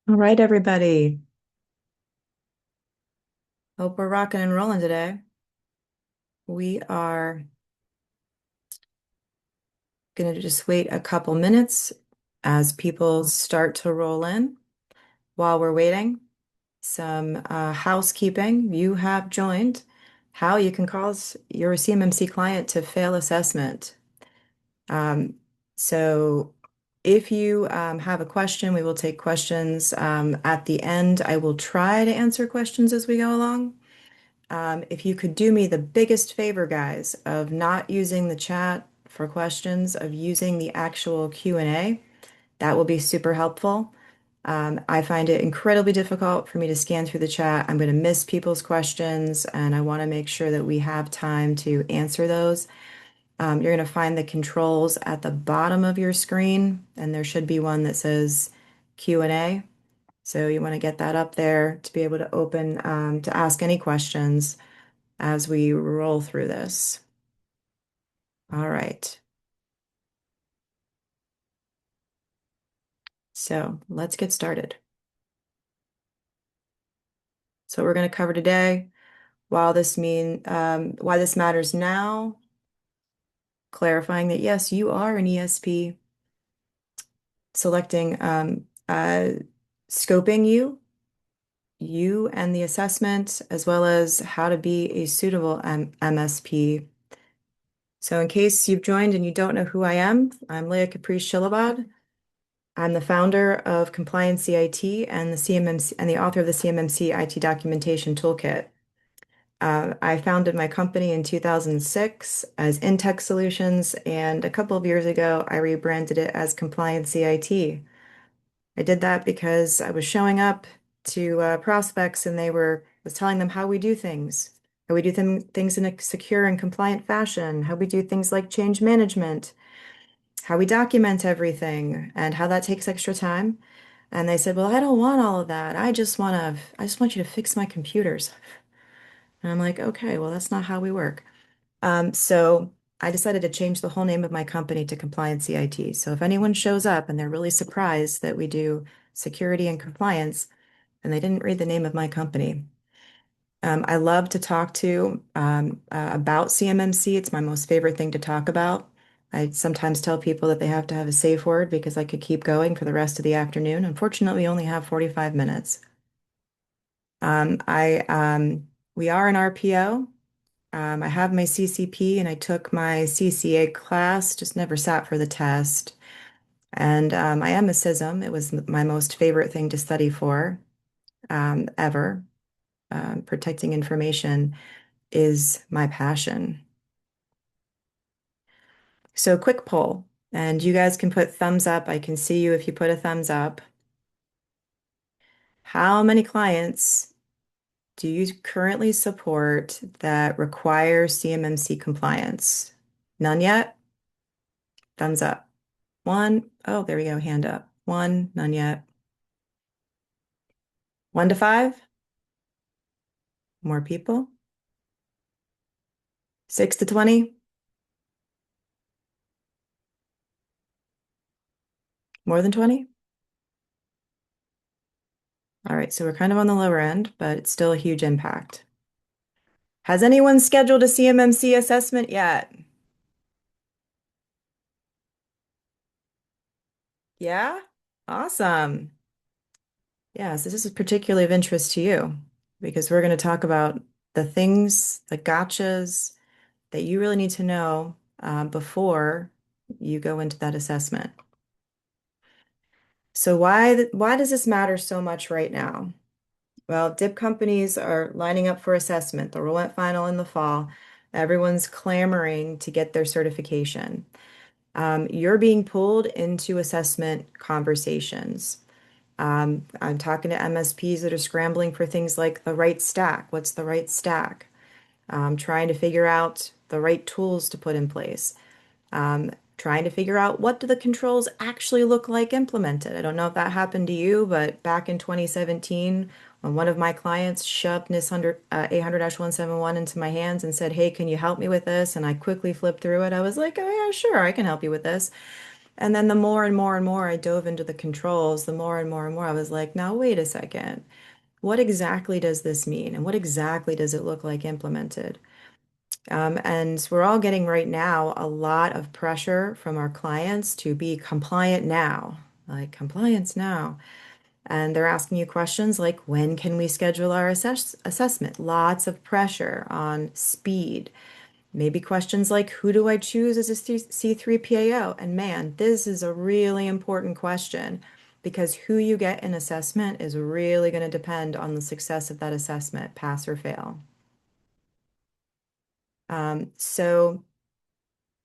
All right, everybody. Hope we're rocking and rolling today. We are going to just wait a couple minutes as people start to roll in. While we're waiting, some housekeeping. You have joined how you can cause your CMMC client to fail assessment. Um, so if you have a question, we will take questions at the end. I will try to answer questions as we go along. If you could do me the biggest favor, guys, of not using the chat for questions, of using the actual Q&A, that will be super helpful. I find it incredibly difficult for me to scan through the chat. I'm going to miss people's questions, and I want to make sure that we have time to answer those. You're going to find the controls at the bottom of your screen, and there should be one that says Q&A. So you want to get that up there to be able to open, to ask any questions as we roll through this. All right. So let's get started. So we're going to cover today why this matters now, clarifying that yes, you are an ESP, selecting scoping you and the assessment, as well as how to be a suitable MSP. So in case you've joined and you don't know who I am, I'm Leia Shilobod. I'm the founder of CompliancyIT and the CMMC and the author of the CMMC IT documentation toolkit. I founded my company in 2006 as Intech Solutions, and a couple of years ago, I rebranded it as CompliancyIT. I did that because I was showing up to prospects and was telling them how we do things, how we do things in a secure and compliant fashion, how we do things like change management, how we document everything, and how that takes extra time. And they said, "Well, I don't want all of that. I just want you to fix my computers." And I'm like, "Okay, well, that's not how we work." So I decided to change the whole name of my company to Compliance IT. So if anyone shows up and they're really surprised that we do security and compliance, and they didn't read the name of my company. I love to talk to about CMMC. It's my most favorite thing to talk about. I sometimes tell people that they have to have a safe word because I could keep going for the rest of the afternoon. Unfortunately, we only have 45 minutes. We are an RPO. I have my CCP and I took my CCA class, just never sat for the test. And I am a CISM. It was my most favorite thing to study for ever. Protecting information is my passion. So quick poll, and you guys can put thumbs up. I can see you if you put a thumbs up. How many clients do you currently support that require CMMC compliance? None yet? Thumbs up. One. Oh, there we go. Hand up. One. None yet. 1 to 5? More people. 6 to 20? More than 20? All right, so we're kind of on the lower end, but it's still a huge impact. Has anyone scheduled a CMMC assessment yet? Yeah? Awesome. Yeah, so this is particularly of interest to you because we're going to talk about the things, the gotchas that you really need to know before you go into that assessment. So why does this matter so much right now? Well, DIP companies are lining up for assessment. The rule went final in the fall. Everyone's clamoring to get their certification. You're being pulled into assessment conversations. I'm talking to MSPs that are scrambling for things like the right stack. What's the right stack? Trying to figure out the right tools to put in place. Trying to figure out what do the controls actually look like implemented. I don't know if that happened to you, but back in 2017, when one of my clients shoved NIS 800-171 into my hands and said, "Hey, can you help me with this?" And I quickly flipped through it. I was like, "Oh yeah, sure, I can help you with this." And then the more and more and more I dove into the controls, the more and more and more I was like, now wait a second. What exactly does this mean? And what exactly does it look like implemented? And we're all getting right now a lot of pressure from our clients to be compliant now, like compliance now. And they're asking you questions like, when can we schedule our assessment? Lots of pressure on speed. Maybe questions like, who do I choose as a C3PAO? And man, this is a really important question because who you get in assessment is really going to depend on the success of that assessment, pass or fail. So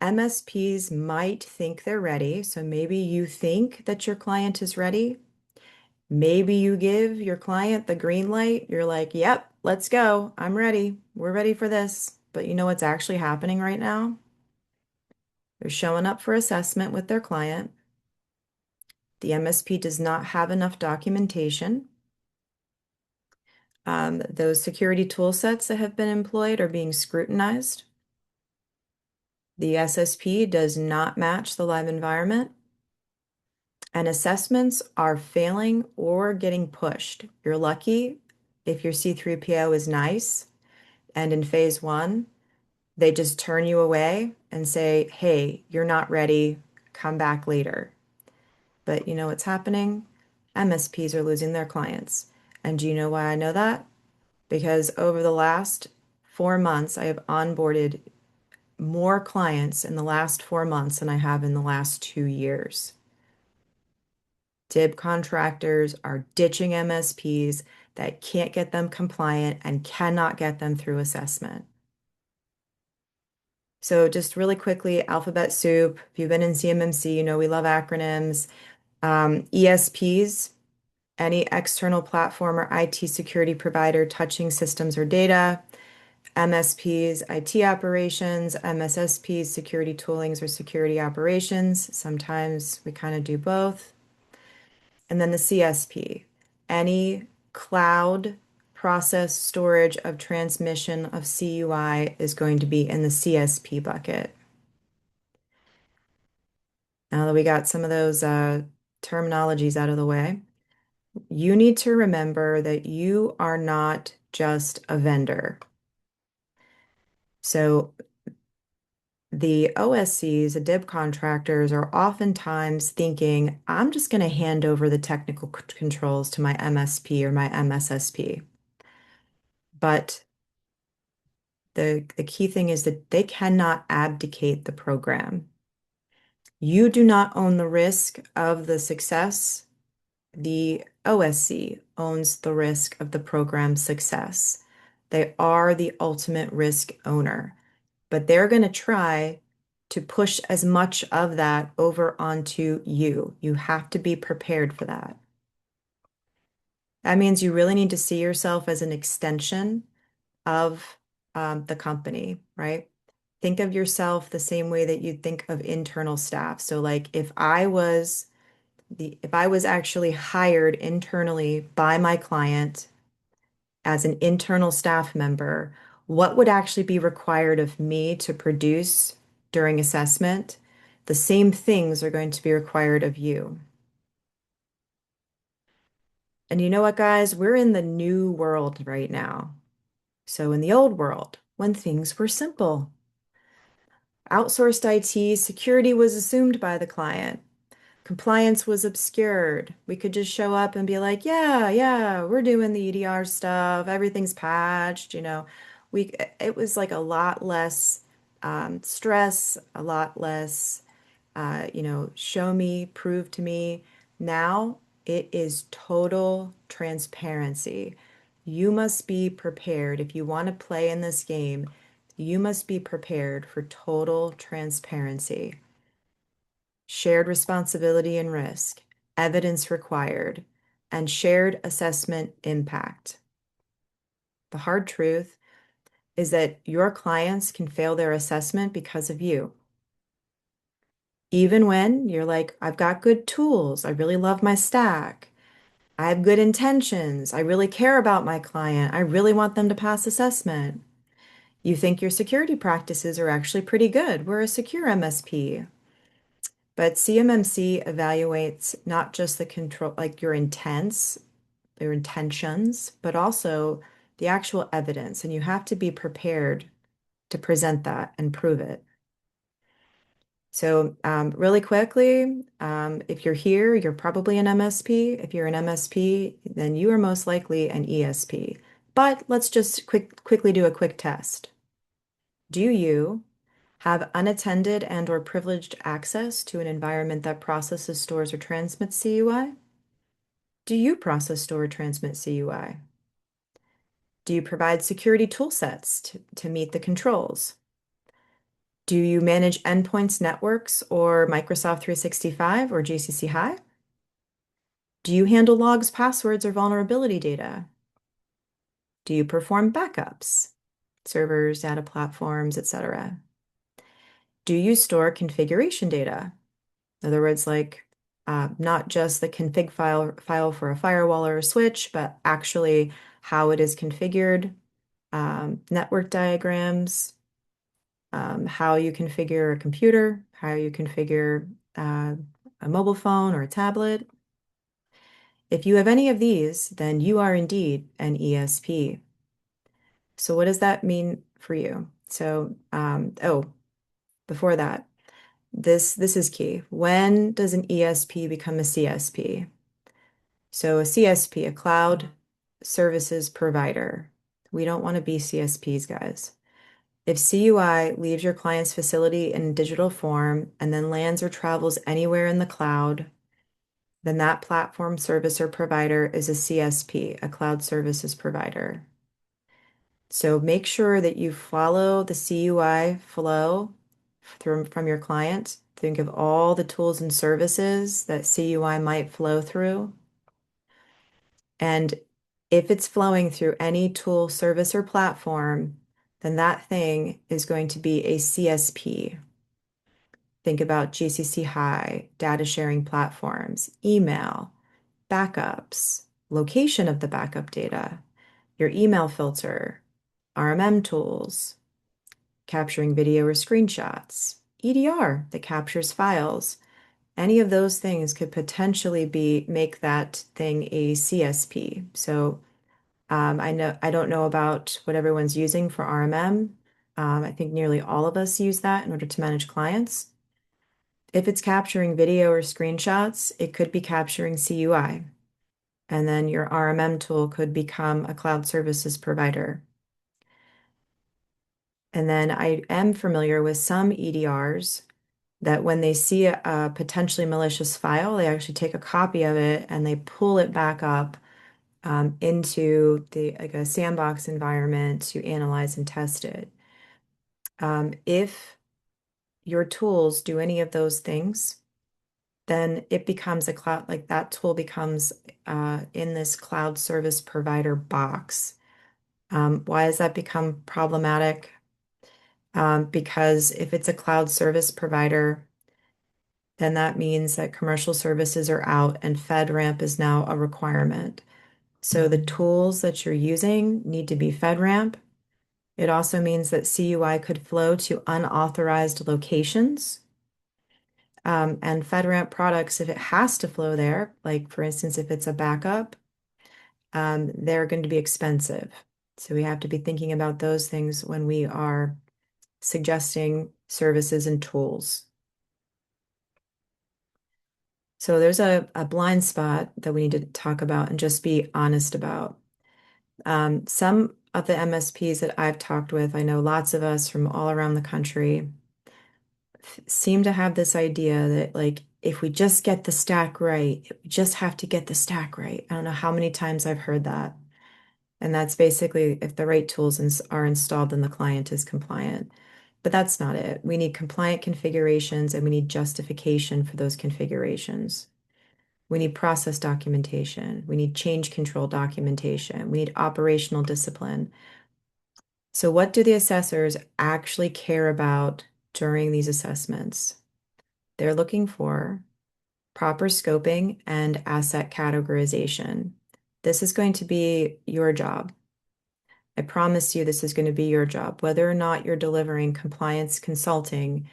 MSPs might think they're ready. So maybe you think that your client is ready. Maybe you give your client the green light. You're like, yep, let's go. I'm ready. We're ready for this. But you know what's actually happening right now? They're showing up for assessment with their client. The MSP does not have enough documentation. Those security tool sets that have been employed are being scrutinized. The SSP does not match the live environment. And assessments are failing or getting pushed. You're lucky if your C3PO is nice and in phase one, they just turn you away and say, hey, you're not ready, come back later. But you know what's happening? MSPs are losing their clients. And do you know why I know that? Because over the last 4 months, I have onboarded more clients in the last 4 months than I have in the last 2 years. DIB contractors are ditching MSPs that can't get them compliant and cannot get them through assessment. So just really quickly, alphabet soup. If you've been in CMMC, you know we love acronyms. ESPs, any external platform or IT security provider touching systems or data. MSPs, IT operations. MSSPs, security toolings or security operations. Sometimes we kind of do both. And then the CSP, any cloud process storage of transmission of CUI is going to be in the CSP bucket. Now that we got some of those terminologies out of the way, you need to remember that you are not just a vendor. So the OSCs, the DIB contractors, are oftentimes thinking, I'm just going to hand over the technical controls to my MSP or my MSSP. But the key thing is that they cannot abdicate the program. You do not own the risk of the success. The OSC owns the risk of the program's success. They are the ultimate risk owner, but they're going to try to push as much of that over onto you. You have to be prepared for that. That means you really need to see yourself as an extension of the company, right? Think of yourself the same way that you'd think of internal staff. So like if I was actually hired internally by my client as an internal staff member, what would actually be required of me to produce during assessment? The same things are going to be required of you. And you know what, guys? We're in the new world right now. So in the old world, when things were simple, outsourced IT, security was assumed by the client. Compliance was obscured. We could just show up and be like, yeah, yeah, we're doing the EDR stuff. Everything's patched, it was like a lot less stress, a lot less, show me, prove to me. Now it is total transparency. You must be prepared. If you want to play in this game, you must be prepared for total transparency. Shared responsibility and risk, evidence required, and shared assessment impact. The hard truth is that your clients can fail their assessment because of you. Even when you're like, I've got good tools, I really love my stack, I have good intentions, I really care about my client, I really want them to pass assessment. You think your security practices are actually pretty good. We're a secure MSP. But CMMC evaluates not just the control, like your intentions, but also the actual evidence. And you have to be prepared to present that and prove it. So really quickly, if you're here, you're probably an MSP. If you're an MSP, then you are most likely an ESP. But let's just quickly do a quick test. Do you have unattended and or privileged access to an environment that processes, stores, or transmits CUI? Do you process, store, or transmit CUI? Do you provide security tool sets to meet the controls? Do you manage endpoints, networks, or Microsoft 365 or GCC High? Do you handle logs, passwords, or vulnerability data? Do you perform backups, servers, data platforms, etc.? Do you store configuration data? In other words, like not just the config file for a firewall or a switch, but actually how it is configured, network diagrams, how you configure a computer, how you configure uh, a mobile phone or a tablet. If you have any of these, then you are indeed an ESP. So what does that mean for you? So, oh, before that, this is key. When does an ESP become a CSP? So a CSP, a cloud services provider. We don't want to be CSPs, guys. If CUI leaves your client's facility in digital form and then lands or travels anywhere in the cloud, then that platform service or provider is a CSP, a cloud services provider. So make sure that you follow the CUI flow from your client. Think of all the tools and services that CUI might flow through. And if it's flowing through any tool, service, or platform, then that thing is going to be a CSP. Think about GCC High, data sharing platforms, email, backups, location of the backup data, your email filter, RMM tools, capturing video or screenshots, EDR that captures files. Any of those things could potentially make that thing a CSP. So I don't know about what everyone's using for RMM. I think nearly all of us use that in order to manage clients. If it's capturing video or screenshots, it could be capturing CUI. And then your RMM tool could become a cloud services provider. And then I am familiar with some EDRs that when they see a potentially malicious file, they actually take a copy of it and they pull it back up into like a sandbox environment to analyze and test it. If your tools do any of those things, then it becomes a cloud, like that tool becomes in this cloud service provider box. Why has that become problematic? Because if it's a cloud service provider, then that means that commercial services are out and FedRAMP is now a requirement. So the tools that you're using need to be FedRAMP. It also means that CUI could flow to unauthorized locations. And FedRAMP products, if it has to flow there, like for instance, if it's a backup, they're going to be expensive. So we have to be thinking about those things when we are suggesting services and tools. So there's a blind spot that we need to talk about and just be honest about. Some of the MSPs that I've talked with, I know lots of us from all around the country seem to have this idea that like if we just get the stack right, we just have to get the stack right. I don't know how many times I've heard that. And that's basically if the right tools are installed, then the client is compliant. But that's not it. We need compliant configurations and we need justification for those configurations. We need process documentation. We need change control documentation. We need operational discipline. So what do the assessors actually care about during these assessments? They're looking for proper scoping and asset categorization. This is going to be your job. I promise you this is going to be your job. Whether or not you're delivering compliance consulting,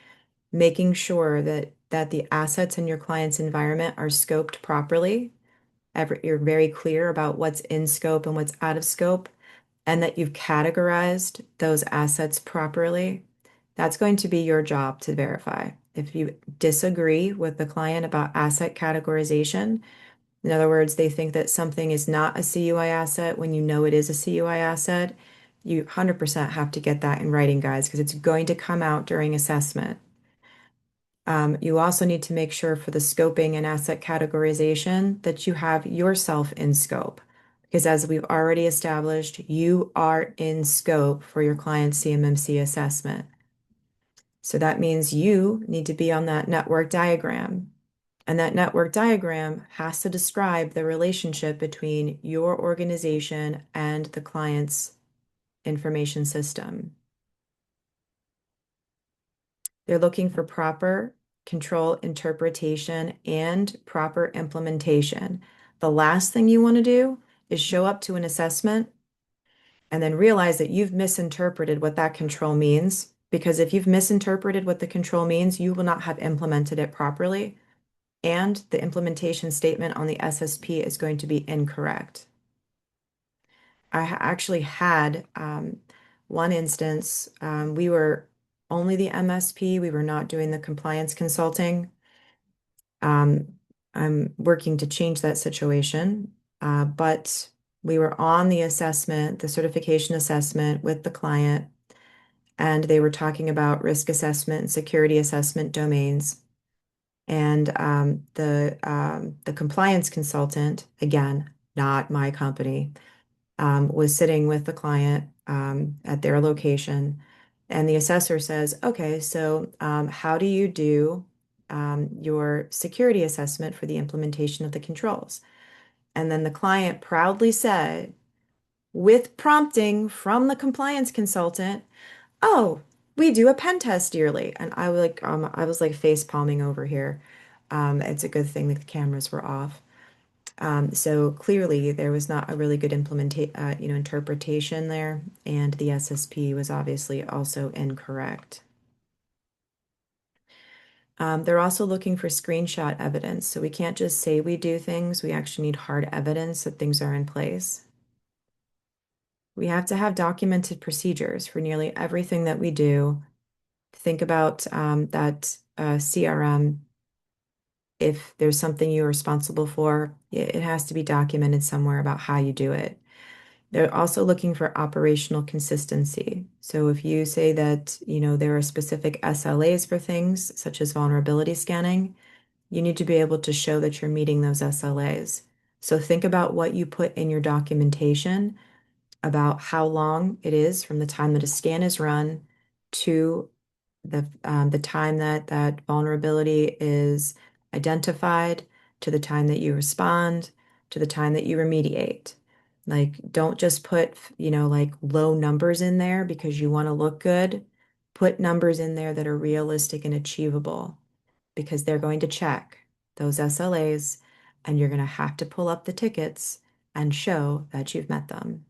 making sure that the assets in your client's environment are scoped properly. You're very clear about what's in scope and what's out of scope, and that you've categorized those assets properly. That's going to be your job to verify. If you disagree with the client about asset categorization, in other words, they think that something is not a CUI asset when you know it is a CUI asset, you 100% have to get that in writing, guys, because it's going to come out during assessment. You also need to make sure for the scoping and asset categorization that you have yourself in scope. Because as we've already established, you are in scope for your client's CMMC assessment. So that means you need to be on that network diagram. And that network diagram has to describe the relationship between your organization and the client's information system. They're looking for proper control interpretation and proper implementation. The last thing you want to do is show up to an assessment and then realize that you've misinterpreted what that control means. Because if you've misinterpreted what the control means, you will not have implemented it properly. And the implementation statement on the SSP is going to be incorrect. I actually had one instance, we were only the MSP, we were not doing the compliance consulting. Um, I'm working to change that situation, but we were on the assessment, the certification assessment with the client, and they were talking about risk assessment and security assessment domains. And the compliance consultant, again, not my company, was sitting with the client at their location. And the assessor says, okay, so how do you do your security assessment for the implementation of the controls? And then the client proudly said, with prompting from the compliance consultant, oh, we do a pen test yearly. And I was like face palming over here. It's a good thing that the cameras were off. So clearly there was not a really good interpretation there, and the SSP was obviously also incorrect. They're also looking for screenshot evidence. So we can't just say we do things. We actually need hard evidence that things are in place. We have to have documented procedures for nearly everything that we do. Think about that CRM. If there's something you're responsible for, it has to be documented somewhere about how you do it. They're also looking for operational consistency. So if you say that, there are specific SLAs for things such as vulnerability scanning, you need to be able to show that you're meeting those SLAs. So think about what you put in your documentation about how long it is from the time that a scan is run to the time that that vulnerability is identified, to the time that you respond, to the time that you remediate. Like, don't just put, like low numbers in there because you want to look good. Put numbers in there that are realistic and achievable because they're going to check those SLAs and you're going to have to pull up the tickets and show that you've met them.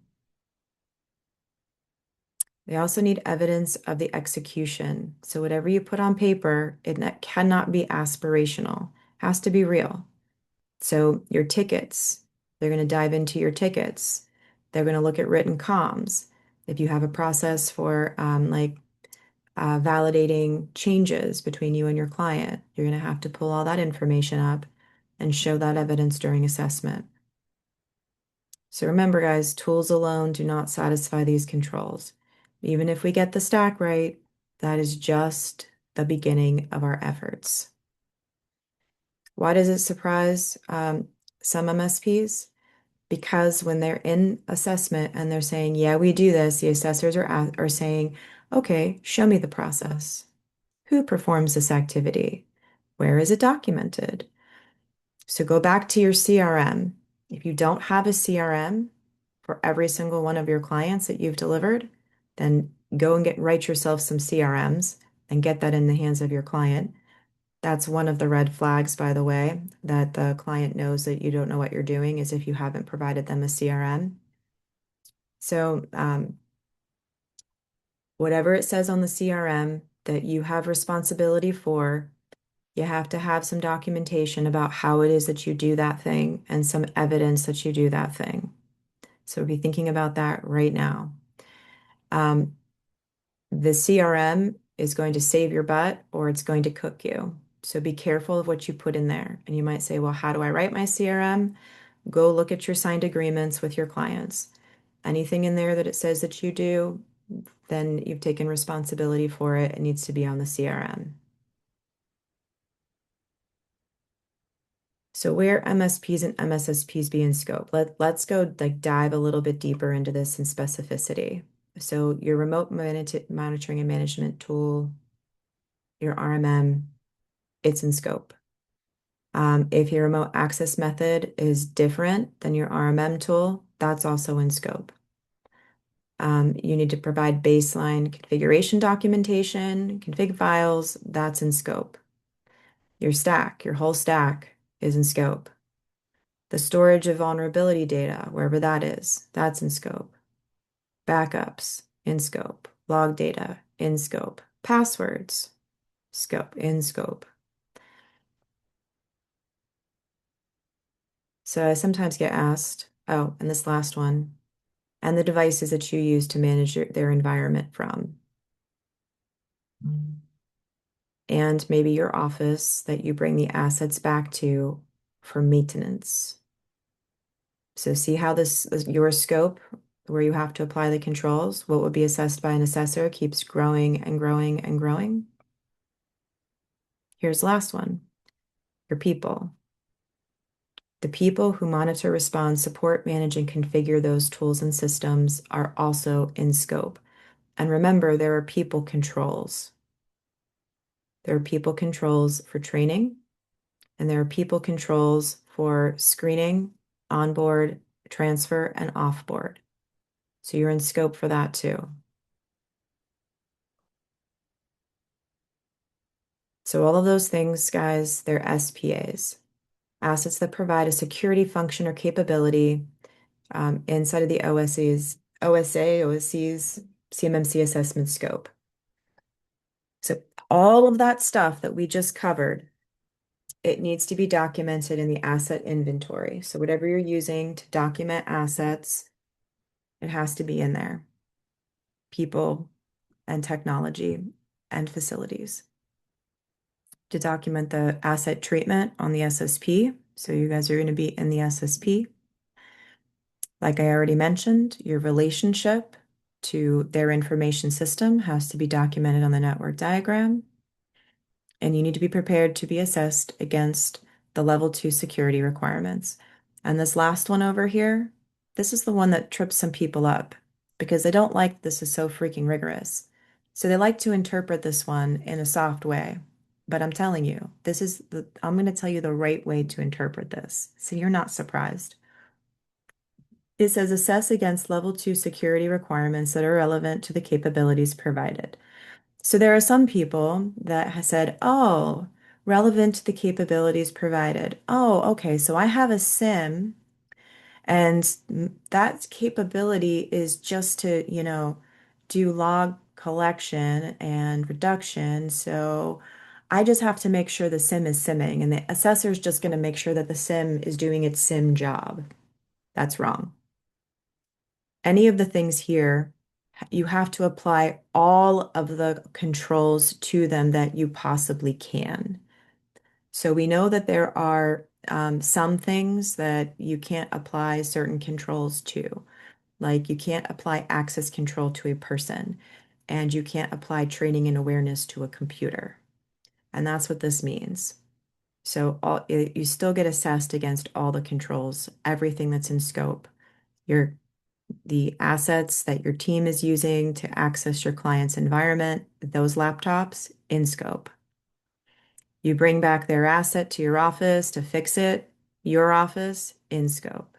They also need evidence of the execution. So whatever you put on paper, it cannot be aspirational. It has to be real. So your tickets, they're going to dive into your tickets. They're going to look at written comms. If you have a process for validating changes between you and your client, you're going to have to pull all that information up and show that evidence during assessment. So remember, guys, tools alone do not satisfy these controls. Even if we get the stack right, that is just the beginning of our efforts. Why does it surprise some MSPs? Because when they're in assessment and they're saying, yeah, we do this, the assessors are saying, okay, show me the process. Who performs this activity? Where is it documented? So go back to your CRM. If you don't have a CRM for every single one of your clients that you've delivered, then go and write yourself some CRMs and get that in the hands of your client. That's one of the red flags, by the way, that the client knows that you don't know what you're doing is if you haven't provided them a CRM. So whatever it says on the CRM, that you have responsibility for. You have to have some documentation about how it is that you do that thing and some evidence that you do that thing. So be thinking about that right now. Um, the CRM is going to save your butt or it's going to cook you. So be careful of what you put in there. And you might say, well, how do I write my CRM? Go look at your signed agreements with your clients. Anything in there that it says that you do, then you've taken responsibility for it. It needs to be on the CRM. So where MSPs and MSSPs be in scope? Let's go like dive a little bit deeper into this in specificity. So your remote monitoring and management tool, your RMM, it's in scope. If your remote access method is different than your RMM tool, that's also in scope. You need to provide baseline configuration documentation, config files, that's in scope. Your stack, your whole stack is in scope. The storage of vulnerability data, wherever that is, that's in scope. Backups, in scope. Log data, in scope. Passwords, scope, in scope. So I sometimes get asked, oh, and this last one, and the devices that you use to manage their environment from. And maybe your office that you bring the assets back to for maintenance. So see how your scope, where you have to apply the controls, what would be assessed by an assessor keeps growing and growing and growing. Here's the last one, your people. The people who monitor, respond, support, manage, and configure those tools and systems are also in scope. And remember, there are people controls. There are people controls for training, and there are people controls for screening, onboard, transfer, and offboard. So you're in scope for that too. So all of those things, guys, they're SPAs, assets that provide a security function or capability inside of the OSC's CMMC assessment scope. So all of that stuff that we just covered, it needs to be documented in the asset inventory. So whatever you're using to document assets, it has to be in there. People and technology and facilities. To document the asset treatment on the SSP. So you guys are going to be in the SSP. Like I already mentioned, your relationship to their information system has to be documented on the network diagram. And you need to be prepared to be assessed against the level 2 security requirements. And this last one over here, this is the one that trips some people up because they don't like this is so freaking rigorous. So they like to interpret this one in a soft way. But I'm telling you, I'm going to tell you the right way to interpret this. So you're not surprised. It says assess against level 2 security requirements that are relevant to the capabilities provided. So there are some people that have said, oh, relevant to the capabilities provided. Oh, okay, so I have a SIM and that capability is just to, do log collection and reduction. So I just have to make sure the SIM is simming and the assessor is just going to make sure that the SIM is doing its SIM job. That's wrong. Any of the things here, you have to apply all of the controls to them that you possibly can. So we know that there are some things that you can't apply certain controls to, like you can't apply access control to a person, and you can't apply training and awareness to a computer. And that's what this means. So you still get assessed against all the controls, everything that's in scope. The assets that your team is using to access your client's environment, those laptops, in scope. You bring back their asset to your office to fix it, your office, in scope.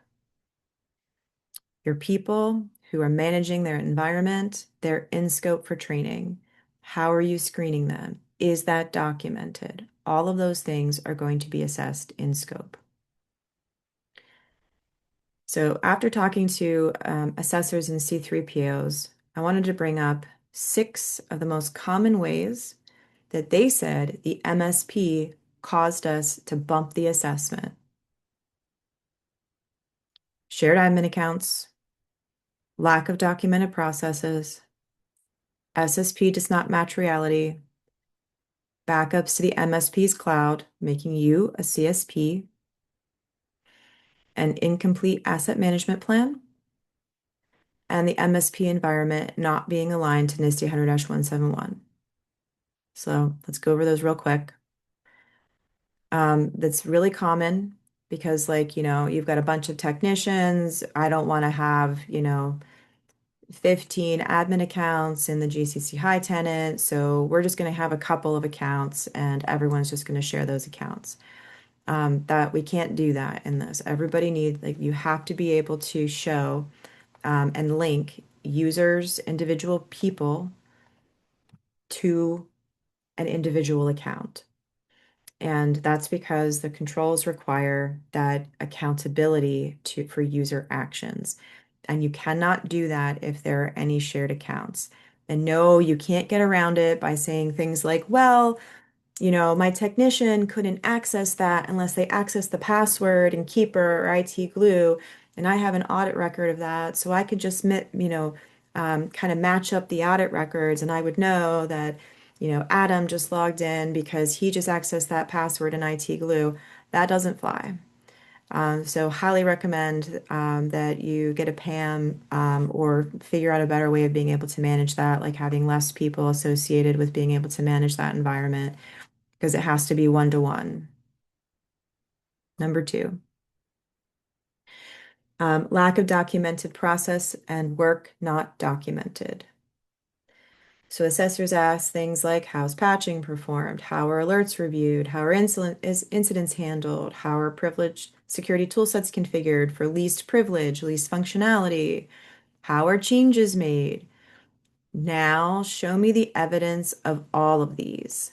Your people who are managing their environment, they're in scope for training. How are you screening them? Is that documented? All of those things are going to be assessed in scope. So after talking to assessors and C3POs, I wanted to bring up 6 of the most common ways that they said the MSP caused us to bump the assessment. Shared admin accounts, lack of documented processes, SSP does not match reality, backups to the MSP's cloud, making you a CSP, an incomplete asset management plan, and the MSP environment not being aligned to NIST 100-171. So let's go over those real quick. That's really common because, like, you've got a bunch of technicians. I don't want to have, 15 admin accounts in the GCC High tenant. So we're just going to have a couple of accounts and everyone's just going to share those accounts. That we can't do that in this. Everybody needs, like, you have to be able to show and link users, individual people to an individual account. And that's because the controls require that accountability for user actions. And you cannot do that if there are any shared accounts. And no, you can't get around it by saying things like, well, my technician couldn't access that unless they access the password in Keeper or IT Glue, and I have an audit record of that, so I could just, kind of match up the audit records, and I would know that, Adam just logged in because he just accessed that password in IT Glue. That doesn't fly. So highly recommend that you get a PAM or figure out a better way of being able to manage that, like having less people associated with being able to manage that environment because it has to be one-to-one. Number two, lack of documented process and work not documented. So assessors ask things like, how's patching performed? How are alerts reviewed? How are incidents handled? How are privileged security toolsets configured for least privilege, least functionality? How are changes made? Now show me the evidence of all of these.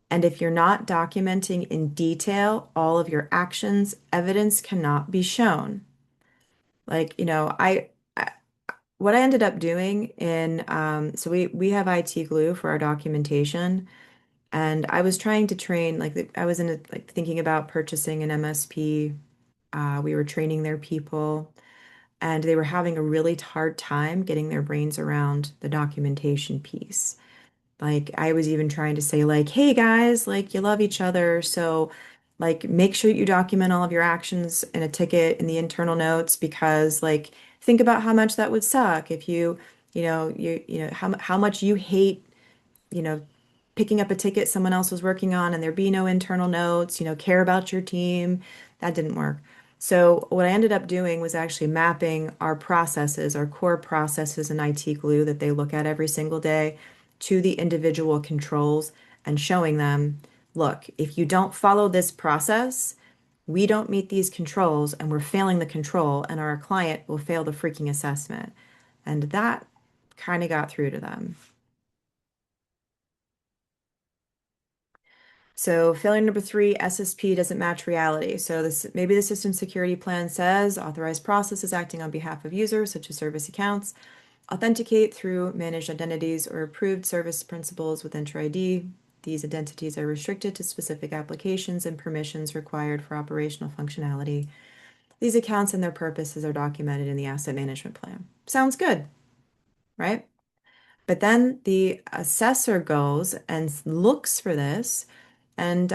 And if you're not documenting in detail all of your actions, evidence cannot be shown. Like, what I ended up doing so we have IT Glue for our documentation, and I was trying to train, like, I was like thinking about purchasing an MSP. We were training their people, and they were having a really hard time getting their brains around the documentation piece. Like, I was even trying to say, like, hey guys, like, you love each other, so, like, make sure you document all of your actions in a ticket in the internal notes, because, like, think about how much that would suck if how much you hate, you know, picking up a ticket someone else was working on and there be no internal notes, care about your team. That didn't work. So what I ended up doing was actually mapping our processes, our core processes in IT Glue that they look at every single day, to the individual controls and showing them, look, if you don't follow this process, we don't meet these controls and we're failing the control and our client will fail the freaking assessment. And that kind of got through to them. So failure number three, SSP doesn't match reality. So maybe the system security plan says authorized processes acting on behalf of users, such as service accounts, authenticate through managed identities or approved service principals with Entra ID. These identities are restricted to specific applications and permissions required for operational functionality. These accounts and their purposes are documented in the asset management plan. Sounds good, right? But then the assessor goes and looks for this, and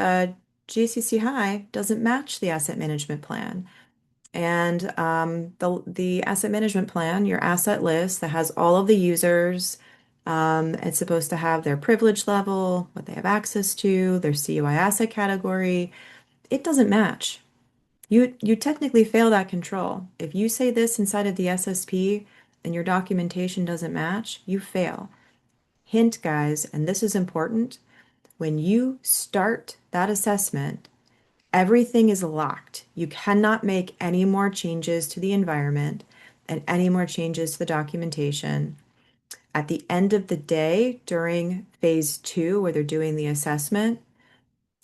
GCC High doesn't match the asset management plan. And the asset management plan, your asset list that has all of the users, it's supposed to have their privilege level, what they have access to, their CUI asset category. It doesn't match. You technically fail that control. If you say this inside of the SSP and your documentation doesn't match, you fail. Hint, guys, and this is important, when you start that assessment, everything is locked. You cannot make any more changes to the environment and any more changes to the documentation. At the end of the day, during phase two, where they're doing the assessment,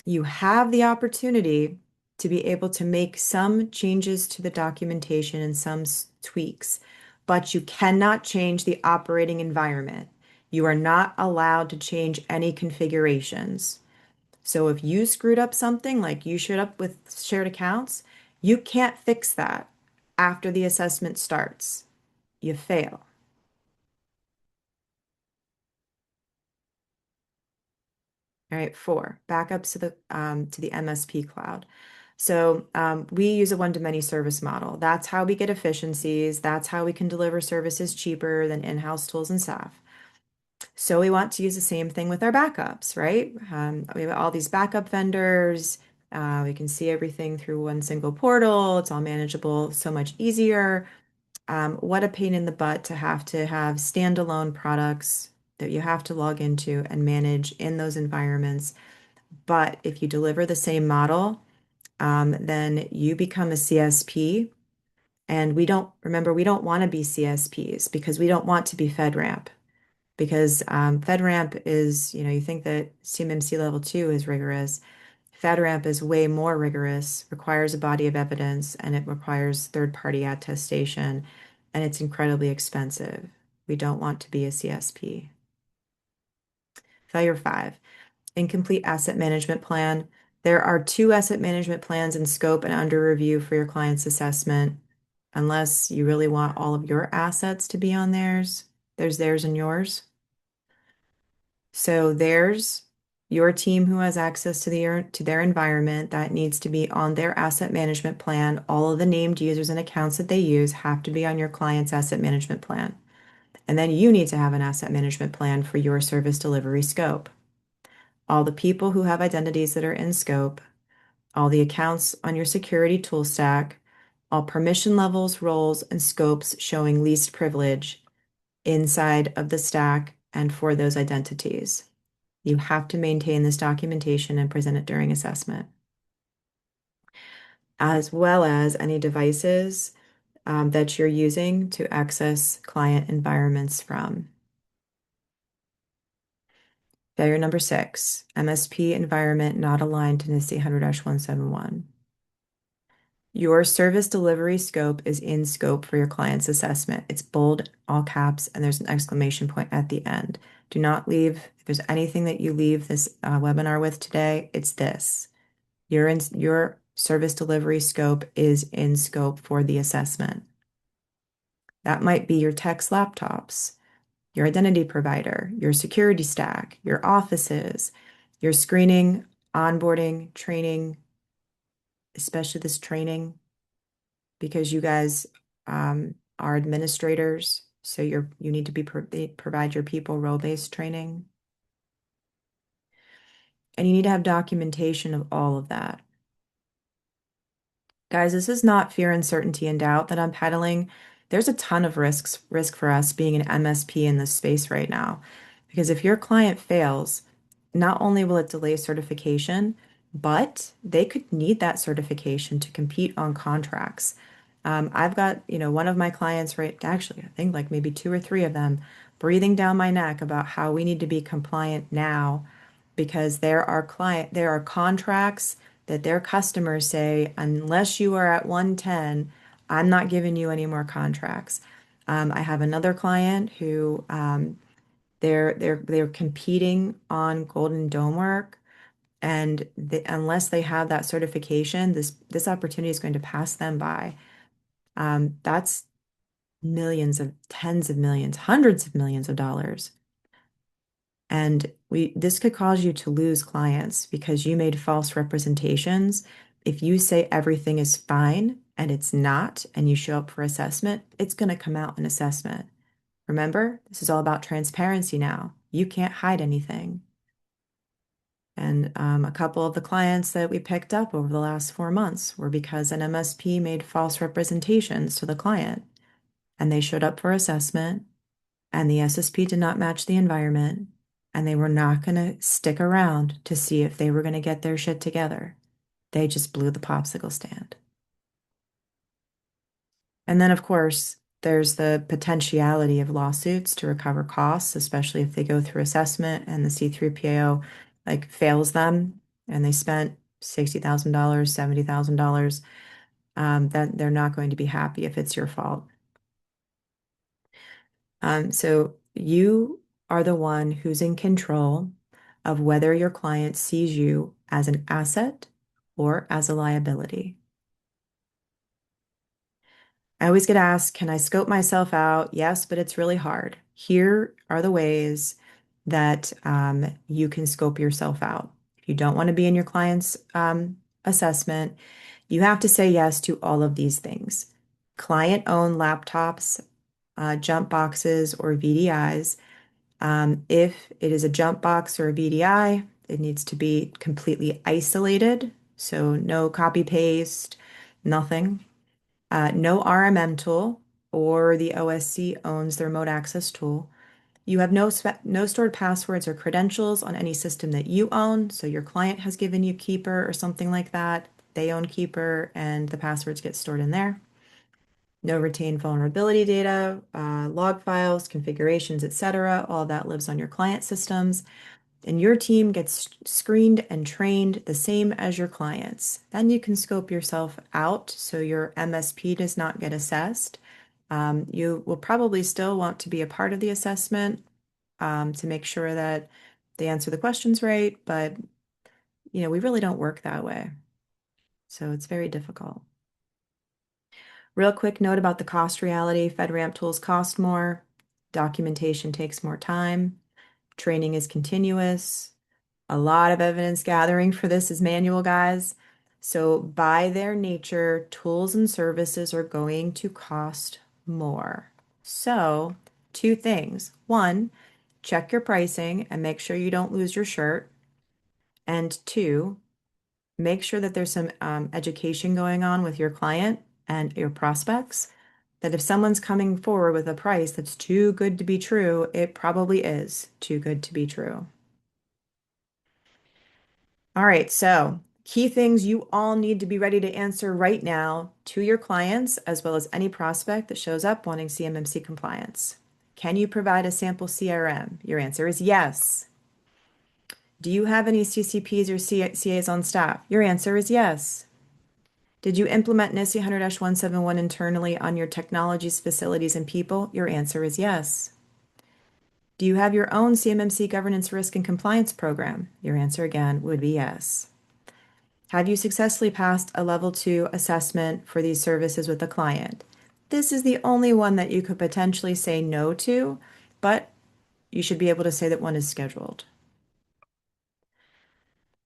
you have the opportunity to be able to make some changes to the documentation and some tweaks, but you cannot change the operating environment. You are not allowed to change any configurations. So if you screwed up something, like you showed up with shared accounts, you can't fix that after the assessment starts. You fail. All right, four, backups to the MSP cloud. So we use a one-to-many service model. That's how we get efficiencies. That's how we can deliver services cheaper than in-house tools and staff. So we want to use the same thing with our backups, right? We have all these backup vendors. We can see everything through one single portal. It's all manageable, so much easier. What a pain in the butt to have standalone products that you have to log into and manage in those environments. But if you deliver the same model, then you become a CSP. And we don't want to be CSPs because we don't want to be FedRAMP. Because FedRAMP is, you think that CMMC Level 2 is rigorous. FedRAMP is way more rigorous, requires a body of evidence, and it requires third-party attestation, and it's incredibly expensive. We don't want to be a CSP. Failure five, incomplete asset management plan. There are two asset management plans in scope and under review for your client's assessment. Unless you really want all of your assets to be on theirs, there's theirs and yours. So there's your team who has access to their environment that needs to be on their asset management plan. All of the named users and accounts that they use have to be on your client's asset management plan. And then you need to have an asset management plan for your service delivery scope. All the people who have identities that are in scope, all the accounts on your security tool stack, all permission levels, roles, and scopes showing least privilege inside of the stack and for those identities. You have to maintain this documentation and present it during assessment, as well as any devices that you're using to access client environments from. Failure number six, MSP environment not aligned to NIST 800-171. Your service delivery scope is in scope for your client's assessment. It's bold, all caps, and there's an exclamation point at the end. Do not leave. If there's anything that you leave this webinar with today, it's this. Your service delivery scope is in scope for the assessment. That might be your tech's laptops, your identity provider, your security stack, your offices, your screening, onboarding, training, especially this training, because you guys are administrators, so you need to provide your people role-based training. And you need to have documentation of all of that. Guys, this is not fear, uncertainty, and doubt that I'm peddling. There's a ton of risk for us being an MSP in this space right now. Because if your client fails, not only will it delay certification, but they could need that certification to compete on contracts. I've got, one of my clients, right, actually, I think like maybe two or three of them, breathing down my neck about how we need to be compliant now because there are contracts that their customers say, unless you are at 110, I'm not giving you any more contracts. I have another client who they're competing on Golden Dome work, and unless they have that certification, this opportunity is going to pass them by. That's millions of tens of millions, hundreds of millions of dollars. And this could cause you to lose clients because you made false representations. If you say everything is fine and it's not, and you show up for assessment, it's going to come out in assessment. Remember, this is all about transparency now. You can't hide anything. And a couple of the clients that we picked up over the last 4 months were because an MSP made false representations to the client, and they showed up for assessment, and the SSP did not match the environment, and they were not going to stick around to see if they were going to get their shit together. They just blew the popsicle stand. And then, of course, there's the potentiality of lawsuits to recover costs, especially if they go through assessment and the C3PAO like fails them and they spent $60,000, $70,000, that they're not going to be happy if it's your fault. So you are the one who's in control of whether your client sees you as an asset or as a liability. I always get asked, can I scope myself out? Yes, but it's really hard. Here are the ways that you can scope yourself out. If you don't want to be in your client's assessment, you have to say yes to all of these things. Client-owned laptops, jump boxes, or VDIs. If it is a jump box or a VDI, it needs to be completely isolated, so no copy paste, nothing. No RMM tool, or the OSC owns the remote access tool. You have no stored passwords or credentials on any system that you own. So your client has given you Keeper or something like that. They own Keeper and the passwords get stored in there. No retained vulnerability data, log files, configurations, etc. All that lives on your client systems. And your team gets screened and trained the same as your clients. Then you can scope yourself out so your MSP does not get assessed. You will probably still want to be a part of the assessment to make sure that they answer the questions right, but we really don't work that way. So it's very difficult. Real quick note about the cost reality. FedRAMP tools cost more, documentation takes more time, training is continuous. A lot of evidence gathering for this is manual, guys. So by their nature, tools and services are going to cost more. So two things. One, check your pricing and make sure you don't lose your shirt. And two, make sure that there's some education going on with your client and your prospects, that if someone's coming forward with a price that's too good to be true, it probably is too good to be true. All right, so key things you all need to be ready to answer right now to your clients, as well as any prospect that shows up wanting CMMC compliance. Can you provide a sample CRM? Your answer is yes. Do you have any CCPs or CAs on staff? Your answer is yes. Did you implement NIST 100-171 internally on your technologies, facilities, and people? Your answer is yes. Do you have your own CMMC governance, risk, and compliance program? Your answer again would be yes. Have you successfully passed a level 2 assessment for these services with a client? This is the only one that you could potentially say no to, but you should be able to say that one is scheduled.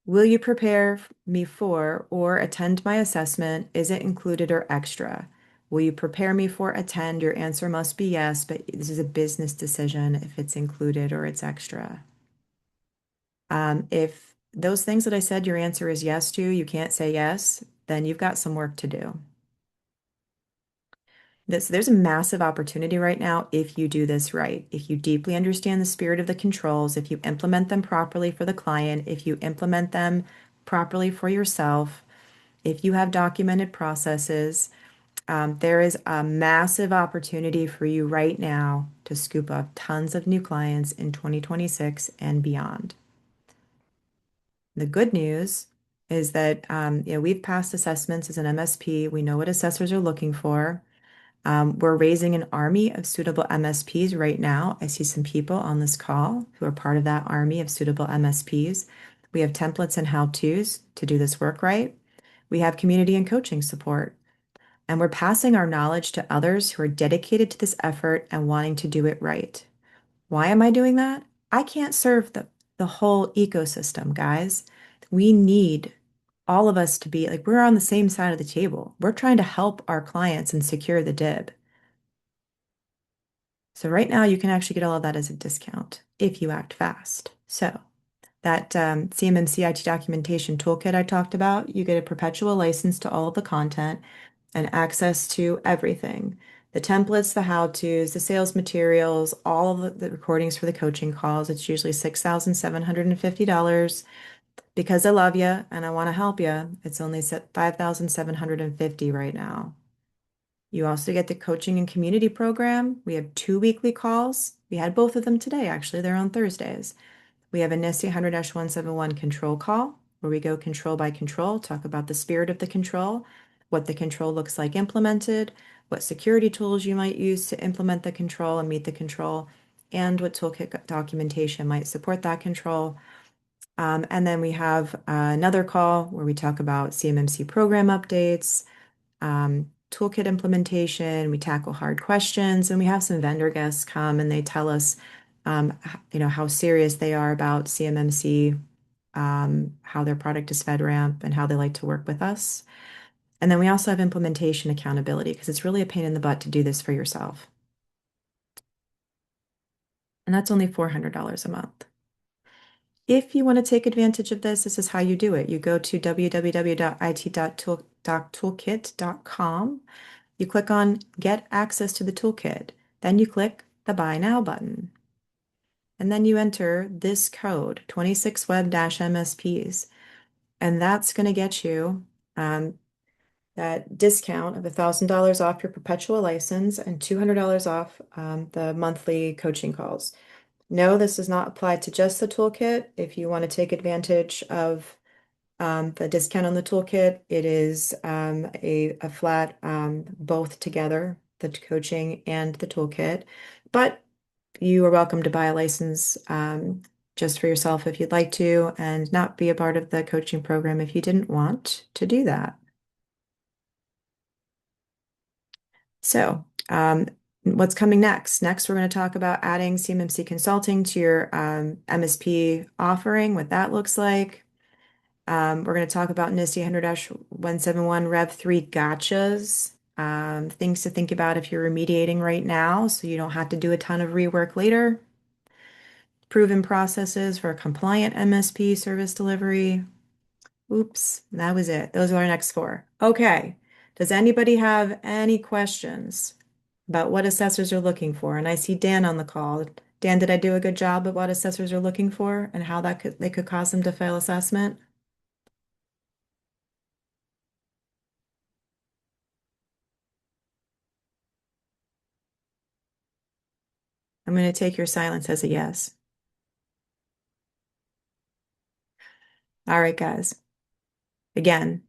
Will you prepare me for or attend my assessment? Is it included or extra? Will you prepare me for attend? Your answer must be yes, but this is a business decision if it's included or it's extra. If those things that I said your answer is yes to, you can't say yes, then you've got some work to do. There's a massive opportunity right now if you do this right. If you deeply understand the spirit of the controls, if you implement them properly for the client, if you implement them properly for yourself, if you have documented processes, there is a massive opportunity for you right now to scoop up tons of new clients in 2026 and beyond. The good news is that we've passed assessments as an MSP. We know what assessors are looking for. We're raising an army of suitable MSPs right now. I see some people on this call who are part of that army of suitable MSPs. We have templates and how-tos to do this work right. We have community and coaching support. And we're passing our knowledge to others who are dedicated to this effort and wanting to do it right. Why am I doing that? I can't serve the whole ecosystem, guys. We need all of us to be like, we're on the same side of the table. We're trying to help our clients and secure the DIB. So right now you can actually get all of that as a discount if you act fast. So that CMMC IT documentation toolkit I talked about, you get a perpetual license to all of the content and access to everything. The templates, the how-tos, the sales materials, all of the recordings for the coaching calls. It's usually $6,750. Because I love you and I want to help you, it's only set $5,750 right now. You also get the coaching and community program. We have 2 weekly calls. We had both of them today, actually. They're on Thursdays. We have a NIST 100-171 control call where we go control by control, talk about the spirit of the control, what the control looks like implemented, what security tools you might use to implement the control and meet the control. and what toolkit documentation might support that control. And then we have another call where we talk about CMMC program updates, toolkit implementation, we tackle hard questions, and we have some vendor guests come and they tell us, how serious they are about CMMC, how their product is FedRAMP, and how they like to work with us. And then we also have implementation accountability because it's really a pain in the butt to do this for yourself. And that's only $400 a month. If you want to take advantage of this, this is how you do it. You go to www.it.toolkit.com. You click on Get Access to the Toolkit. Then you click the Buy Now button. And then you enter this code, 26web-MSPs. And that's going to get you that discount of $1,000 off your perpetual license and $200 off the monthly coaching calls. No, this does not apply to just the toolkit. If you want to take advantage of the discount on the toolkit, it is a flat both together, the coaching and the toolkit. But you are welcome to buy a license just for yourself if you'd like to, and not be a part of the coaching program if you didn't want to do that. So, what's coming next? Next, we're going to talk about adding CMMC consulting to your MSP offering, what that looks like. We're going to talk about NIST 100-171 Rev 3 gotchas, things to think about if you're remediating right now so you don't have to do a ton of rework later. Proven processes for a compliant MSP service delivery. Oops, that was it. Those are our next four. Okay. Does anybody have any questions about what assessors are looking for? And I see Dan on the call. Dan, did I do a good job of what assessors are looking for and how they could cause them to fail assessment? I'm going to take your silence as a yes. All right, guys. Again,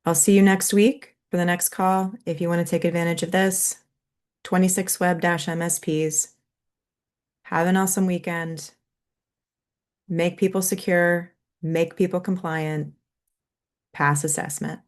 I'll see you next week for the next call. If you want to take advantage of this, 26web-MSPs. Have an awesome weekend. Make people secure, make people compliant, pass assessment.